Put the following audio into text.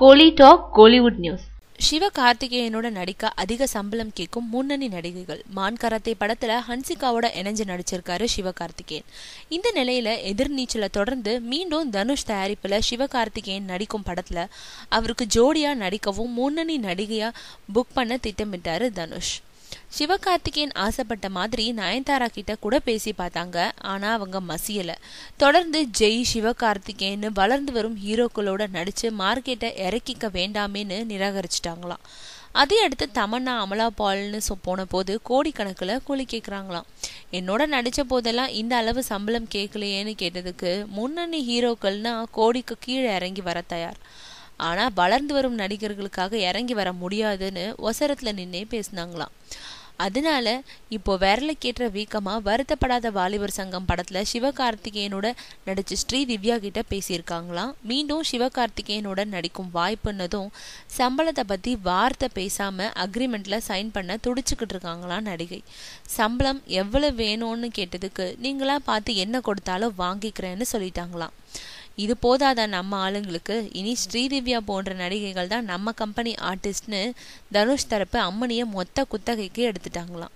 கோலி talk Kollywood news. சிவகார்த்திகேயனோட நடிக்க அதிக சம்பளம் கேட்கும் முன்னணி நடிகைகள். மான் கராத்தே படத்துல ஹன்சிகாவோட இணைஞ்சு நடிச்சிருக்காரு சிவகார்த்திகேயன். இந்த நிலையில எதிர்நீச்சலை தொடர்ந்து மீண்டும் தனுஷ் தயாரிப்புல சிவகார்த்திகேயன் நடிக்கும் படத்துல அவருக்கு ஜோடியா நடிக்கவும் முன்னணி நடிகையா புக் பண்ண திட்டமிட்டாரு தனுஷ். சிவகார்த்திகேயன் ஆசைப்பட்ட மாதிரி நயன்தாரா கிட்ட கூட பேசி பார்த்தாங்க. ஆனா அவங்க மசியல. தொடர்ந்து ஜெய், சிவகார்த்திகேயன் வளர்ந்து வரும் ஹீரோக்களோட நடிச்சு மார்க்கெட்டை இறக்கிக்க வேண்டாமேன்னு நிராகரிச்சுட்டாங்களாம். அதே அடுத்து தமன்னா, அமலா பால்னு போன போது கோடிக்கணக்கில் கூலி கேட்குறாங்களாம். என்னோட நடிச்ச போதெல்லாம் இந்த அளவு சம்பளம் கேட்கலையேன்னு கேட்டதுக்கு முன்னணி ஹீரோக்கள்னா கோடிக்கு கீழே இறங்கி வர தயார், ஆனா வளர்ந்து வரும் நடிகர்களுக்காக இறங்கி வர முடியாதுன்னு ஒசரத்துல நின்னே பேசினாங்களாம். அதனால இப்போ விரலுக்கேற்ற வீக்கமா வருத்தப்படாத வாலிபர் சங்கம் படத்துல சிவகார்த்திகேயனோட நடிச்சு ஸ்ரீதிவ்யா கிட்ட பேசியிருக்காங்களாம். மீண்டும் சிவகார்த்திகேயனோட நடிக்கும் வாய்ப்புன்னதும் சம்பளத்தை பத்தி வார்த்தை பேசாம அக்ரிமெண்ட்ல சைன் பண்ண துடிச்சுக்கிட்டு இருக்காங்களாம் நடிகை. சம்பளம் எவ்வளவு வேணும்னு கேட்டதுக்கு நீங்களா பார்த்து என்ன கொடுத்தாலும் வாங்கிக்கிறேன்னு சொல்லிட்டாங்களாம். இது போதாத நம்ம ஆளுங்களுக்கு இனி ஸ்ரீதிவ்யா போன்ற நடிகைகள் தான் நம்ம கம்பெனி ஆர்டிஸ்ட்னு தனுஷ் தரப்பு அம்மனியை மொத்த குத்தகைக்கு எடுத்துட்டாங்களாம்.